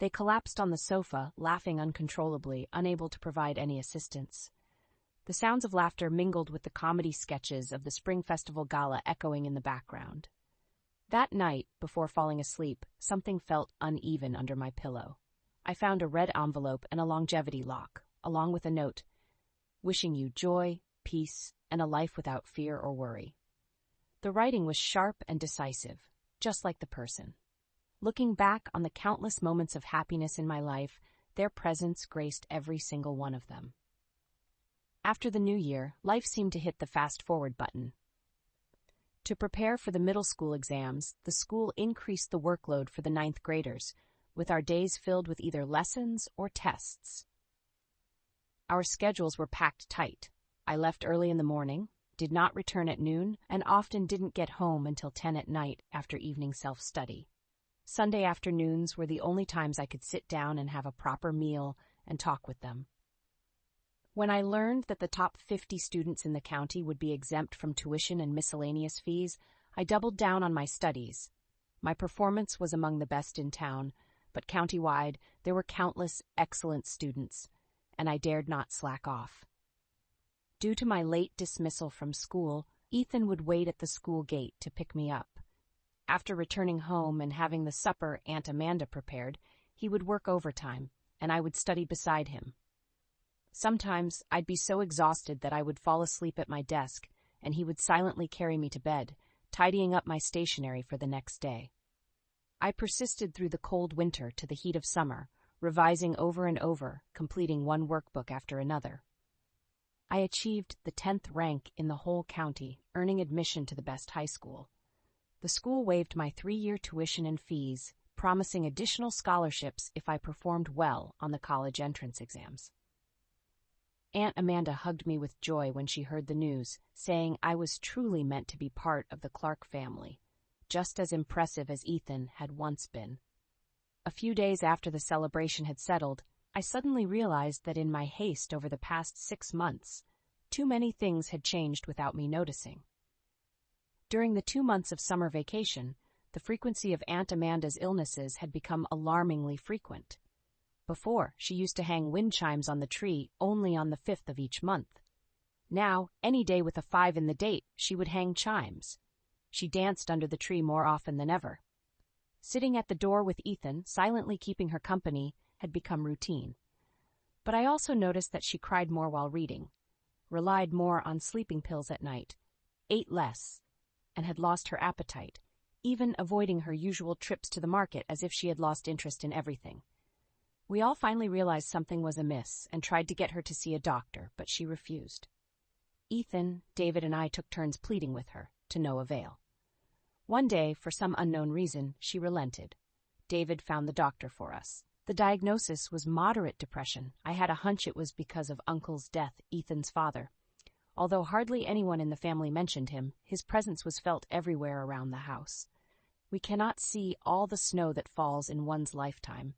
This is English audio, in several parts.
They collapsed on the sofa, laughing uncontrollably, unable to provide any assistance. The sounds of laughter mingled with the comedy sketches of the Spring Festival Gala echoing in the background. That night, before falling asleep, something felt uneven under my pillow. I found a red envelope and a longevity lock, along with a note, wishing you joy, peace, and a life without fear or worry. The writing was sharp and decisive, just like the person. Looking back on the countless moments of happiness in my life, their presence graced every single one of them. After the new year, life seemed to hit the fast-forward button. To prepare for the middle school exams, the school increased the workload for the ninth graders, with our days filled with either lessons or tests. Our schedules were packed tight. I left early in the morning, did not return at noon, and often didn't get home until 10 at night after evening self-study. Sunday afternoons were the only times I could sit down and have a proper meal and talk with them. When I learned that the top 50 students in the county would be exempt from tuition and miscellaneous fees, I doubled down on my studies. My performance was among the best in town, but countywide there were countless excellent students, and I dared not slack off. Due to my late dismissal from school, Ethan would wait at the school gate to pick me up. After returning home and having the supper Aunt Amanda prepared, he would work overtime, and I would study beside him. Sometimes I'd be so exhausted that I would fall asleep at my desk, and he would silently carry me to bed, tidying up my stationery for the next day. I persisted through the cold winter to the heat of summer, revising over and over, completing one workbook after another. I achieved the 10th rank in the whole county, earning admission to the best high school. The school waived my 3-year tuition and fees, promising additional scholarships if I performed well on the college entrance exams. Aunt Amanda hugged me with joy when she heard the news, saying I was truly meant to be part of the Clark family, just as impressive as Ethan had once been. A few days after the celebration had settled, I suddenly realized that in my haste over the past 6 months, too many things had changed without me noticing. During the 2 months of summer vacation, the frequency of Aunt Amanda's illnesses had become alarmingly frequent. Before, she used to hang wind chimes on the tree only on the 5th of each month. Now, any day with a 5 in the date, she would hang chimes. She danced under the tree more often than ever. Sitting at the door with Ethan, silently keeping her company, had become routine. But I also noticed that she cried more while reading, relied more on sleeping pills at night, ate less, and had lost her appetite, even avoiding her usual trips to the market as if she had lost interest in everything. We all finally realized something was amiss and tried to get her to see a doctor, but she refused. Ethan, David, and I took turns pleading with her, to no avail. One day, for some unknown reason, she relented. David found the doctor for us. The diagnosis was moderate depression. I had a hunch it was because of Uncle's death, Ethan's father. Although hardly anyone in the family mentioned him, his presence was felt everywhere around the house. We cannot see all the snow that falls in one's lifetime.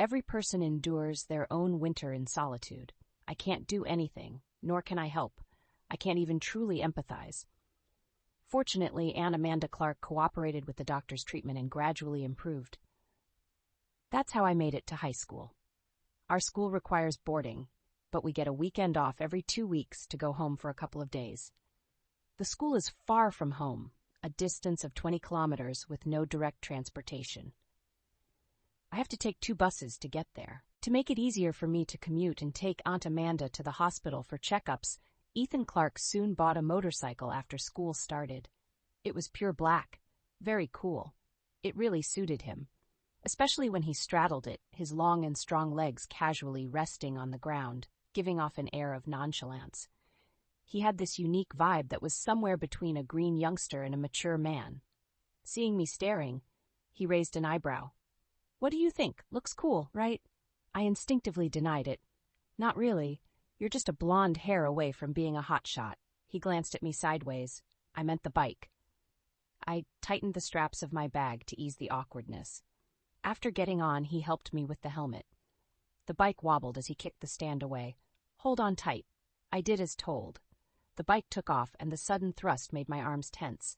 Every person endures their own winter in solitude. I can't do anything, nor can I help. I can't even truly empathize. Fortunately, Aunt Amanda Clark cooperated with the doctor's treatment and gradually improved. That's how I made it to high school. Our school requires boarding, but we get a weekend off every 2 weeks to go home for a couple of days. The school is far from home, a distance of 20 kilometers with no direct transportation. I have to take 2 buses to get there. To make it easier for me to commute and take Aunt Amanda to the hospital for checkups, Ethan Clark soon bought a motorcycle after school started. It was pure black, very cool. It really suited him, especially when he straddled it, his long and strong legs casually resting on the ground, giving off an air of nonchalance. He had this unique vibe that was somewhere between a green youngster and a mature man. Seeing me staring, he raised an eyebrow. "What do you think? Looks cool, right?" I instinctively denied it. "Not really. You're just a blonde hair away from being a hotshot." He glanced at me sideways. I meant the bike. I tightened the straps of my bag to ease the awkwardness. After getting on, he helped me with the helmet. The bike wobbled as he kicked the stand away. "Hold on tight." I did as told. The bike took off, and the sudden thrust made my arms tense.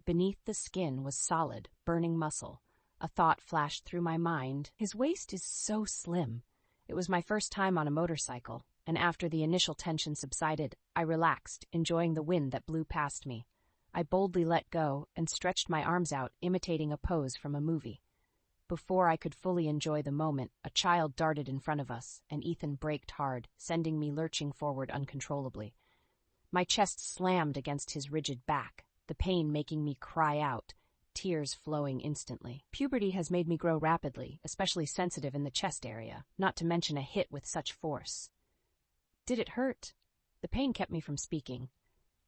Beneath the skin was solid, burning muscle, A thought flashed through my mind. His waist is so slim. It was my first time on a motorcycle, and after the initial tension subsided, I relaxed, enjoying the wind that blew past me. I boldly let go and stretched my arms out, imitating a pose from a movie. Before I could fully enjoy the moment, a child darted in front of us, and Ethan braked hard, sending me lurching forward uncontrollably. My chest slammed against his rigid back, the pain making me cry out, tears flowing instantly. Puberty has made me grow rapidly, especially sensitive in the chest area, not to mention a hit with such force. Did it hurt? The pain kept me from speaking.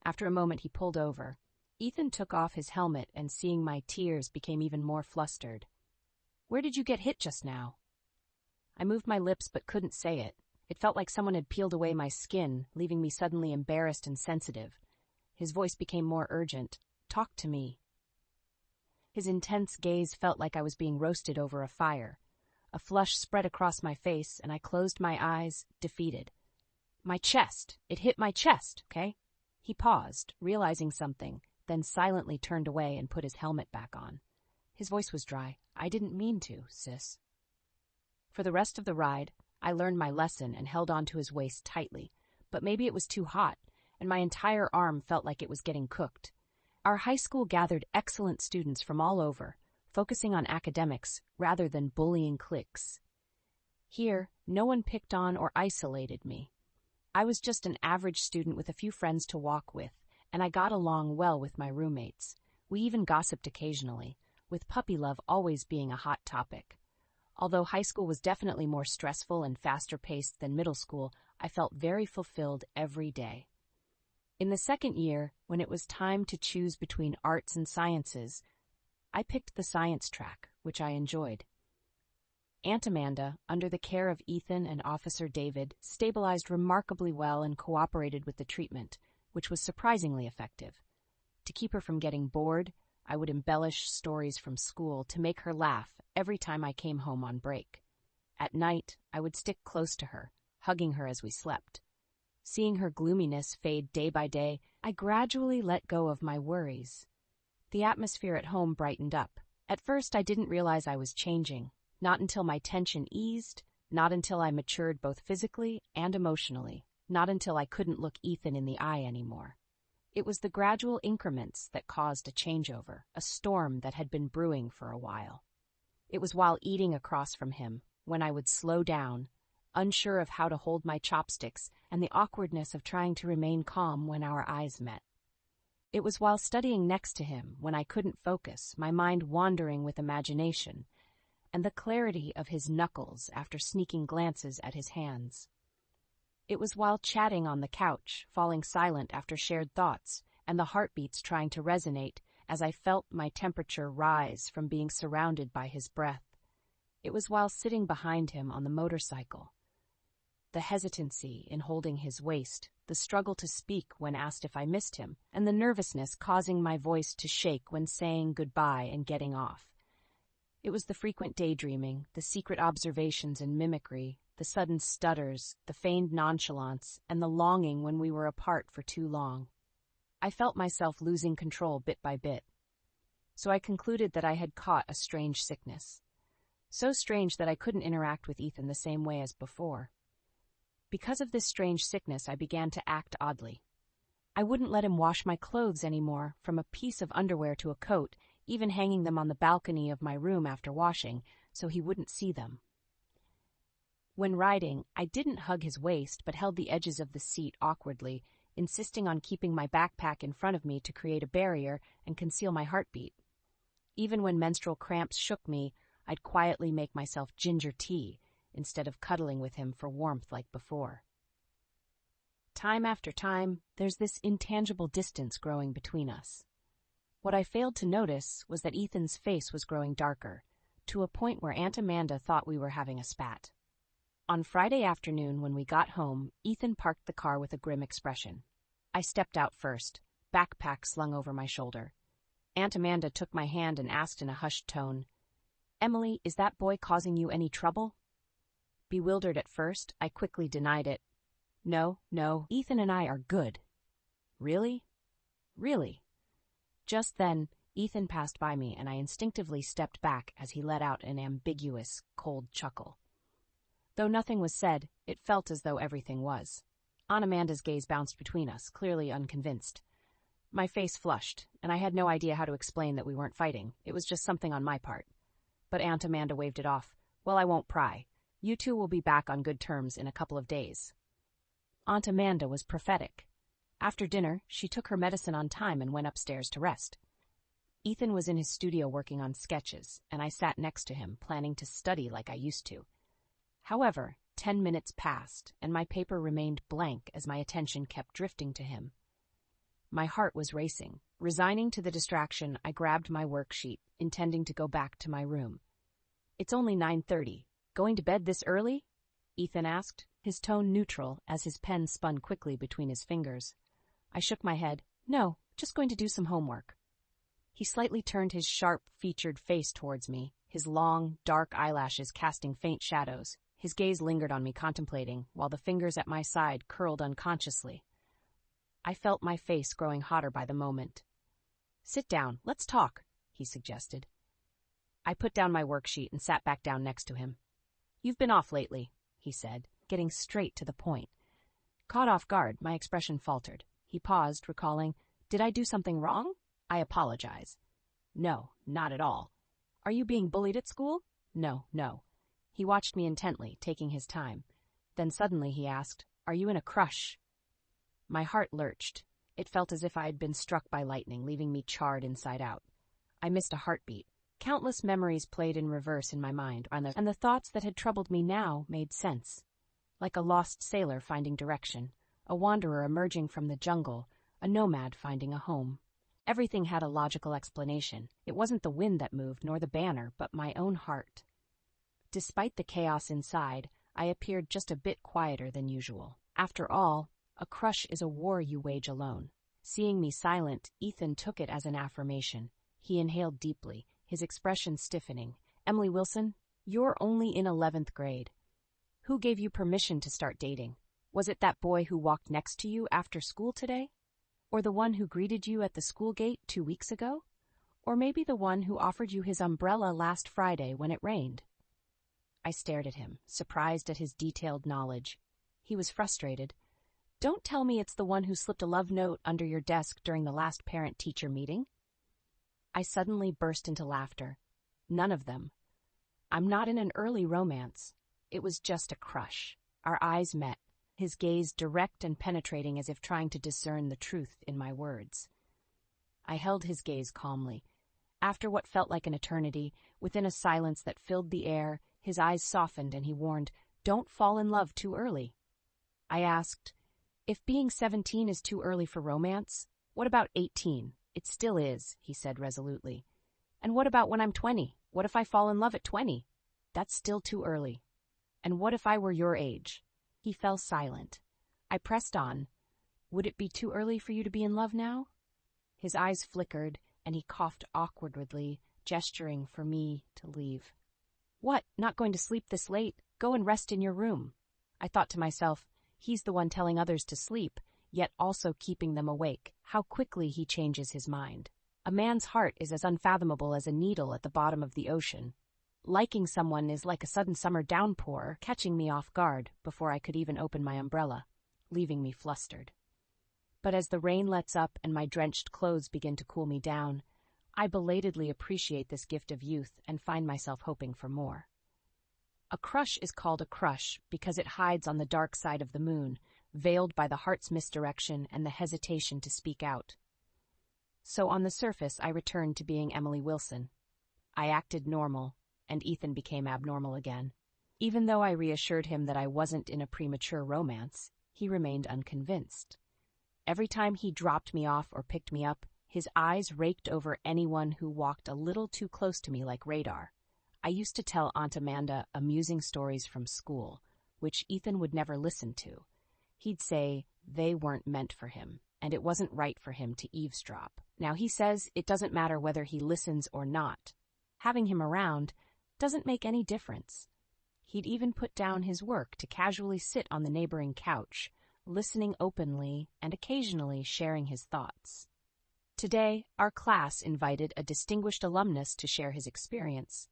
After a moment, he pulled over. Ethan took off his helmet, and seeing my tears, became even more flustered. "Where did you get hit just now?" I moved my lips but couldn't say it. It felt like someone had peeled away my skin, leaving me suddenly embarrassed and sensitive. His voice became more urgent. "Talk to me." His intense gaze felt like I was being roasted over a fire. A flush spread across my face, and I closed my eyes, defeated. "My chest. It hit my chest, okay?" He paused, realizing something, then silently turned away and put his helmet back on. His voice was dry. "I didn't mean to, sis." For the rest of the ride, I learned my lesson and held onto his waist tightly, but maybe it was too hot, and my entire arm felt like it was getting cooked. Our high school gathered excellent students from all over, focusing on academics rather than bullying cliques. Here, no one picked on or isolated me. I was just an average student with a few friends to walk with, and I got along well with my roommates. We even gossiped occasionally, with puppy love always being a hot topic. Although high school was definitely more stressful and faster-paced than middle school, I felt very fulfilled every day. In the second year, when it was time to choose between arts and sciences, I picked the science track, which I enjoyed. Aunt Amanda, under the care of Ethan and Officer David, stabilized remarkably well and cooperated with the treatment, which was surprisingly effective. To keep her from getting bored, I would embellish stories from school to make her laugh every time I came home on break. At night, I would stick close to her, hugging her as we slept. Seeing her gloominess fade day by day, I gradually let go of my worries. The atmosphere at home brightened up. At first, I didn't realize I was changing. Not until my tension eased, not until I matured both physically and emotionally, not until I couldn't look Ethan in the eye anymore. It was the gradual increments that caused a changeover, a storm that had been brewing for a while. It was while eating across from him, when I would slow down, unsure of how to hold my chopsticks and the awkwardness of trying to remain calm when our eyes met. It was while studying next to him, when I couldn't focus, my mind wandering with imagination, and the clarity of his knuckles after sneaking glances at his hands. It was while chatting on the couch, falling silent after shared thoughts, and the heartbeats trying to resonate as I felt my temperature rise from being surrounded by his breath. It was while sitting behind him on the motorcycle. The hesitancy in holding his waist, the struggle to speak when asked if I missed him, and the nervousness causing my voice to shake when saying goodbye and getting off. It was the frequent daydreaming, the secret observations and mimicry, the sudden stutters, the feigned nonchalance, and the longing when we were apart for too long. I felt myself losing control bit by bit. So I concluded that I had caught a strange sickness. So strange that I couldn't interact with Ethan the same way as before. Because of this strange sickness, I began to act oddly. I wouldn't let him wash my clothes anymore, from a piece of underwear to a coat, even hanging them on the balcony of my room after washing, so he wouldn't see them. When riding, I didn't hug his waist, but held the edges of the seat awkwardly, insisting on keeping my backpack in front of me to create a barrier and conceal my heartbeat. Even when menstrual cramps shook me, I'd quietly make myself ginger tea, instead of cuddling with him for warmth like before. Time after time, there's this intangible distance growing between us. What I failed to notice was that Ethan's face was growing darker, to a point where Aunt Amanda thought we were having a spat. On Friday afternoon, when we got home, Ethan parked the car with a grim expression. I stepped out first, backpack slung over my shoulder. Aunt Amanda took my hand and asked in a hushed tone, "Emily, is that boy causing you any trouble?" Bewildered at first, I quickly denied it. No, Ethan and I are good." "Really?" "Really." Just then, Ethan passed by me, and I instinctively stepped back as he let out an ambiguous, cold chuckle. Though nothing was said, it felt as though everything was. Aunt Amanda's gaze bounced between us, clearly unconvinced. My face flushed, and I had no idea how to explain that we weren't fighting. It was just something on my part. But Aunt Amanda waved it off. Well, I won't pry. You two will be back on good terms in a couple of days. Aunt Amanda was prophetic. After dinner, she took her medicine on time and went upstairs to rest. Ethan was in his studio working on sketches, and I sat next to him, planning to study like I used to. However, 10 minutes passed, and my paper remained blank as my attention kept drifting to him. My heart was racing. Resigning to the distraction, I grabbed my worksheet, intending to go back to my room. "It's only 9:30. Going to bed this early?" Ethan asked, his tone neutral as his pen spun quickly between his fingers. I shook my head. "No, just going to do some homework." He slightly turned his sharp-featured face towards me, his long, dark eyelashes casting faint shadows. His gaze lingered on me, contemplating, while the fingers at my side curled unconsciously. I felt my face growing hotter by the moment. "Sit down, let's talk," he suggested. I put down my worksheet and sat back down next to him. "You've been off lately," he said, getting straight to the point. Caught off guard, my expression faltered. He paused, recalling, "Did I do something wrong? I apologize." "No, not at all." "Are you being bullied at school?" No. He watched me intently, taking his time. Then suddenly he asked, "Are you in a crush?" My heart lurched. It felt as if I had been struck by lightning, leaving me charred inside out. I missed a heartbeat. Countless memories played in reverse in my mind, and the thoughts that had troubled me now made sense. Like a lost sailor finding direction, a wanderer emerging from the jungle, a nomad finding a home. Everything had a logical explanation. It wasn't the wind that moved, nor the banner, but my own heart. Despite the chaos inside, I appeared just a bit quieter than usual. After all, a crush is a war you wage alone. Seeing me silent, Ethan took it as an affirmation. He inhaled deeply, his expression stiffening. "Emily Wilson, you're only in 11th grade. Who gave you permission to start dating? Was it that boy who walked next to you after school today? Or the one who greeted you at the school gate 2 weeks ago? Or maybe the one who offered you his umbrella last Friday when it rained?" I stared at him, surprised at his detailed knowledge. He was frustrated. "Don't tell me it's the one who slipped a love note under your desk during the last parent-teacher meeting." I suddenly burst into laughter. None of them. I'm not in an early romance. It was just a crush. Our eyes met, his gaze direct and penetrating as if trying to discern the truth in my words. I held his gaze calmly. After what felt like an eternity, within a silence that filled the air, his eyes softened and he warned, "Don't fall in love too early." I asked, "If being 17 is too early for romance, what about 18? It still is," he said resolutely. "And what about when I'm 20? What if I fall in love at 20? That's still too early. And what if I were your age?" He fell silent. I pressed on. "Would it be too early for you to be in love now?" His eyes flickered, and he coughed awkwardly, gesturing for me to leave. "What, not going to sleep this late? Go and rest in your room." I thought to myself, he's the one telling others to sleep, yet also keeping them awake. How quickly he changes his mind. A man's heart is as unfathomable as a needle at the bottom of the ocean. Liking someone is like a sudden summer downpour, catching me off guard before I could even open my umbrella, leaving me flustered. But as the rain lets up and my drenched clothes begin to cool me down, I belatedly appreciate this gift of youth and find myself hoping for more. A crush is called a crush because it hides on the dark side of the moon, veiled by the heart's misdirection and the hesitation to speak out. So on the surface, I returned to being Emily Wilson. I acted normal, and Ethan became abnormal again. Even though I reassured him that I wasn't in a premature romance, he remained unconvinced. Every time he dropped me off or picked me up, his eyes raked over anyone who walked a little too close to me like radar. I used to tell Aunt Amanda amusing stories from school, which Ethan would never listen to. He'd say they weren't meant for him, and it wasn't right for him to eavesdrop. Now he says it doesn't matter whether he listens or not. Having him around doesn't make any difference. He'd even put down his work to casually sit on the neighboring couch, listening openly and occasionally sharing his thoughts. Today, our class invited a distinguished alumnus to share his experience.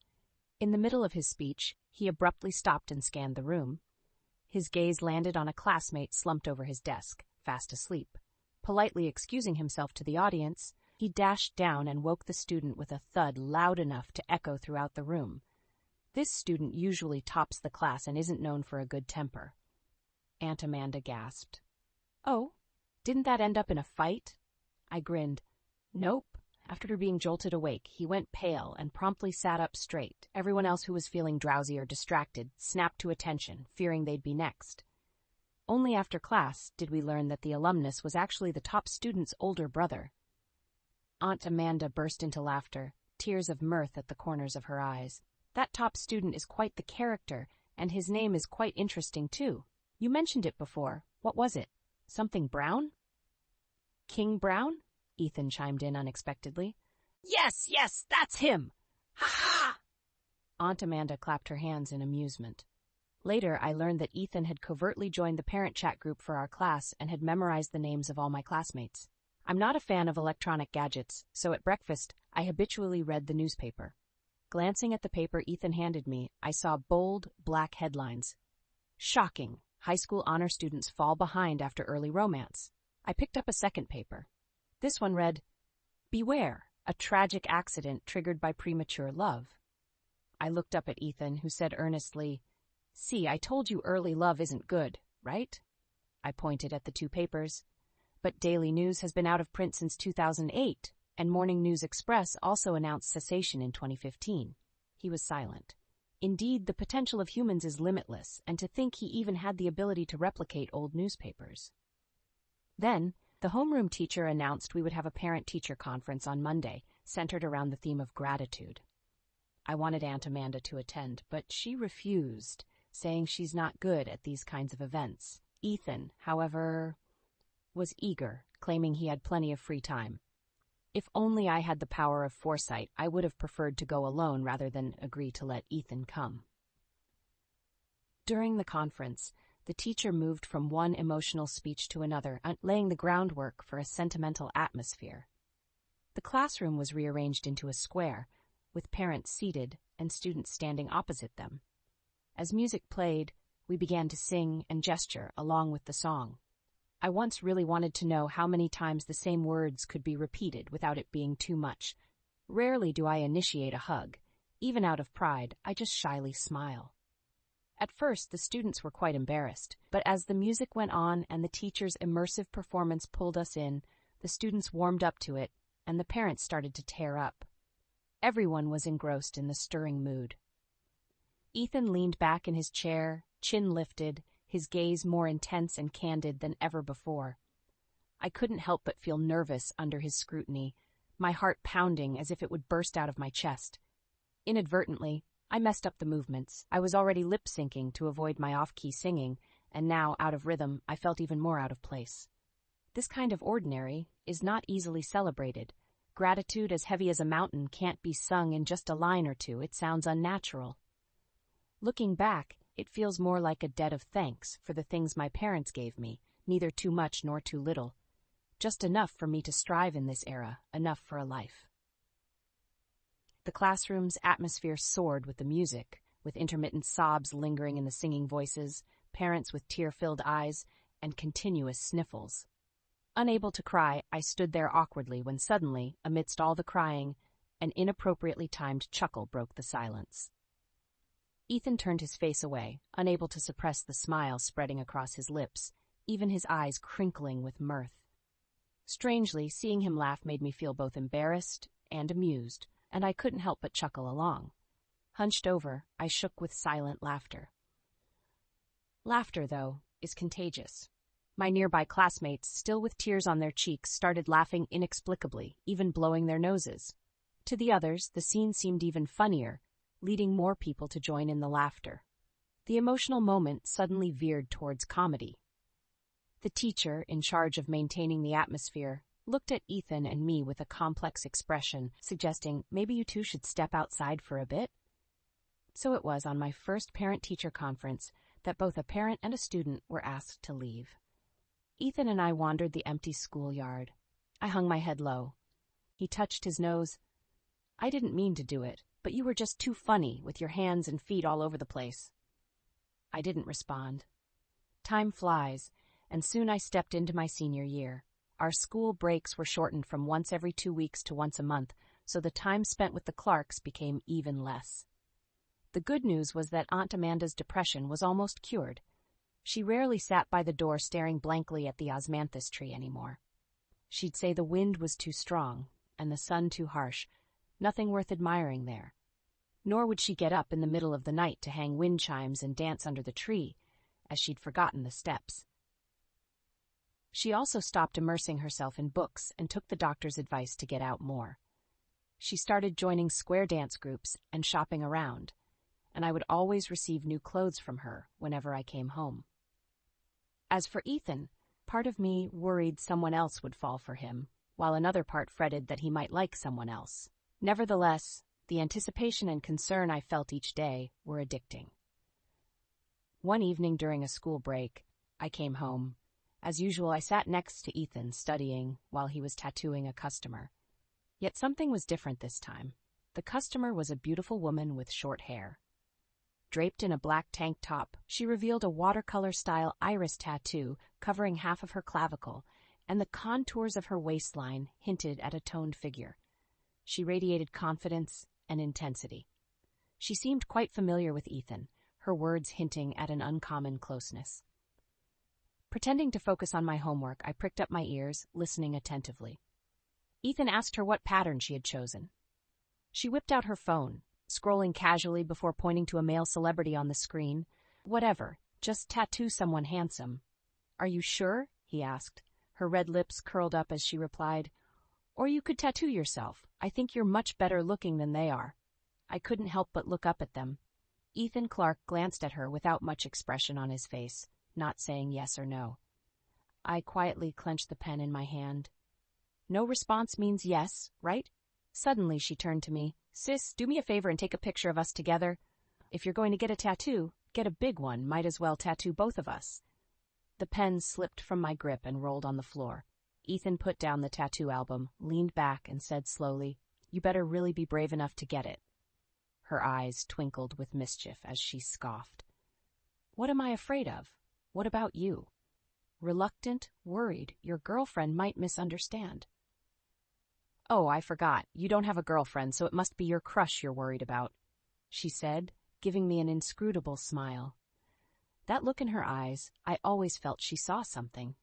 In the middle of his speech, he abruptly stopped and scanned the room. His gaze landed on a classmate slumped over his desk, fast asleep. Politely excusing himself to the audience, he dashed down and woke the student with a thud loud enough to echo throughout the room. This student usually tops the class and isn't known for a good temper. Aunt Amanda gasped. "Oh, didn't that end up in a fight?" I grinned. "Nope." After being jolted awake, he went pale and promptly sat up straight. Everyone else who was feeling drowsy or distracted snapped to attention, fearing they'd be next. Only after class did we learn that the alumnus was actually the top student's older brother. Aunt Amanda burst into laughter, tears of mirth at the corners of her eyes. "That top student is quite the character, and his name is quite interesting, too. You mentioned it before. What was it? Something Brown?" "King Brown?" Ethan chimed in unexpectedly. Yes, that's him! Ha ha! Aunt Amanda clapped her hands in amusement. Later, I learned that Ethan had covertly joined the parent chat group for our class and had memorized the names of all my classmates. I'm not a fan of electronic gadgets, so at breakfast, I habitually read the newspaper. Glancing at the paper Ethan handed me, I saw bold, black headlines. Shocking! High school honor students fall behind after early romance. I picked up a second paper. This one read, Beware, a tragic accident triggered by premature love. I looked up at Ethan, who said earnestly, See, I told you early love isn't good, right? I pointed at the two papers. But Daily News has been out of print since 2008, and Morning News Express also announced cessation in 2015. He was silent. Indeed, the potential of humans is limitless, and to think he even had the ability to replicate old newspapers. Then, the homeroom teacher announced we would have a parent-teacher conference on Monday, centered around the theme of gratitude. I wanted Aunt Amanda to attend, but she refused, saying she's not good at these kinds of events. Ethan, however, was eager, claiming he had plenty of free time. If only I had the power of foresight, I would have preferred to go alone rather than agree to let Ethan come. During the conference, the teacher moved from one emotional speech to another, laying the groundwork for a sentimental atmosphere. The classroom was rearranged into a square, with parents seated and students standing opposite them. As music played, we began to sing and gesture along with the song. I once really wanted to know how many times the same words could be repeated without it being too much. Rarely do I initiate a hug. Even out of pride, I just shyly smile. At first, the students were quite embarrassed, but as the music went on and the teacher's immersive performance pulled us in, the students warmed up to it, and the parents started to tear up. Everyone was engrossed in the stirring mood. Ethan leaned back in his chair, chin lifted, his gaze more intense and candid than ever before. I couldn't help but feel nervous under his scrutiny, my heart pounding as if it would burst out of my chest. Inadvertently, I messed up the movements. I was already lip-syncing to avoid my off-key singing, and now, out of rhythm, I felt even more out of place. This kind of ordinary is not easily celebrated. Gratitude as heavy as a mountain can't be sung in just a line or two. It sounds unnatural. Looking back, it feels more like a debt of thanks for the things my parents gave me, neither too much nor too little. Just enough for me to strive in this era, enough for a life. The classroom's atmosphere soared with the music, with intermittent sobs lingering in the singing voices, parents with tear-filled eyes, and continuous sniffles. Unable to cry, I stood there awkwardly when suddenly, amidst all the crying, an inappropriately timed chuckle broke the silence. Ethan turned his face away, unable to suppress the smile spreading across his lips, even his eyes crinkling with mirth. Strangely, seeing him laugh made me feel both embarrassed and amused, and I couldn't help but chuckle along. Hunched over, I shook with silent laughter. Laughter, though, is contagious. My nearby classmates, still with tears on their cheeks, started laughing inexplicably, even blowing their noses. To the others, the scene seemed even funnier, leading more people to join in the laughter. The emotional moment suddenly veered towards comedy. The teacher, in charge of maintaining the atmosphere, looked at Ethan and me with a complex expression, suggesting maybe you two should step outside for a bit. So it was on my first parent-teacher conference that both a parent and a student were asked to leave. Ethan and I wandered the empty schoolyard. I hung my head low. He touched his nose. "I didn't mean to do it, but you were just too funny with your hands and feet all over the place." I didn't respond. Time flies, and soon I stepped into my senior year. Our school breaks were shortened from once every 2 weeks to once a month, so the time spent with the Clarks became even less. The good news was that Aunt Amanda's depression was almost cured. She rarely sat by the door staring blankly at the osmanthus tree anymore. She'd say the wind was too strong and the sun too harsh, nothing worth admiring there. Nor would she get up in the middle of the night to hang wind chimes and dance under the tree, as she'd forgotten the steps. She also stopped immersing herself in books and took the doctor's advice to get out more. She started joining square dance groups and shopping around, and I would always receive new clothes from her whenever I came home. As for Ethan, part of me worried someone else would fall for him, while another part fretted that he might like someone else. Nevertheless, the anticipation and concern I felt each day were addicting. One evening during a school break, I came home. As usual, I sat next to Ethan studying while he was tattooing a customer. Yet something was different this time. The customer was a beautiful woman with short hair. Draped in a black tank top, she revealed a watercolor-style iris tattoo covering half of her clavicle, and the contours of her waistline hinted at a toned figure. She radiated confidence and intensity. She seemed quite familiar with Ethan, her words hinting at an uncommon closeness. Pretending to focus on my homework, I pricked up my ears, listening attentively. Ethan asked her what pattern she had chosen. She whipped out her phone, scrolling casually before pointing to a male celebrity on the screen. "Whatever, just tattoo someone handsome." "Are you sure?" he asked. Her red lips curled up as she replied, "Or you could tattoo yourself. I think you're much better looking than they are." I couldn't help but look up at them. Ethan Clark glanced at her without much expression on his face, not saying yes or no. I quietly clenched the pen in my hand. No response means yes, right? Suddenly she turned to me. "Sis, do me a favor and take a picture of us together. If you're going to get a tattoo, get a big one. Might as well tattoo both of us." The pen slipped from my grip and rolled on the floor. Ethan put down the tattoo album, leaned back, and said slowly, "You better really be brave enough to get it." Her eyes twinkled with mischief as she scoffed. "What am I afraid of? What about you?" "Reluctant, worried, your girlfriend might misunderstand." "Oh, I forgot. You don't have a girlfriend, so it must be your crush you're worried about," she said, giving me an inscrutable smile. That look in her eyes, I always felt she saw something.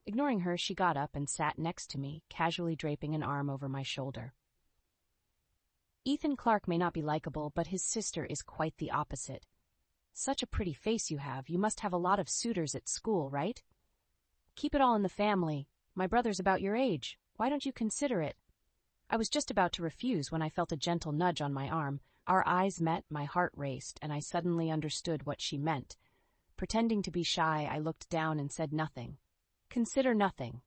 Ignoring her, she got up and sat next to me, casually draping an arm over my shoulder. "Ethan Clark may not be likable, but his sister is quite the opposite. Such a pretty face you have. You must have a lot of suitors at school, right?" "Keep it all in the family. My brother's about your age. Why don't you consider it?" I was just about to refuse when I felt a gentle nudge on my arm. Our eyes met, my heart raced, and I suddenly understood what she meant. Pretending to be shy, I looked down and said nothing. "Consider nothing."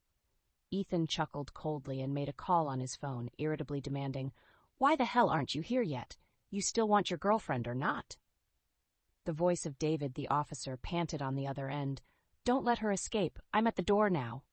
Ethan chuckled coldly and made a call on his phone, irritably demanding, "Why the hell aren't you here yet? You still want your girlfriend or not?" The voice of David, the officer, panted on the other end. "Don't let her escape. I'm at the door now.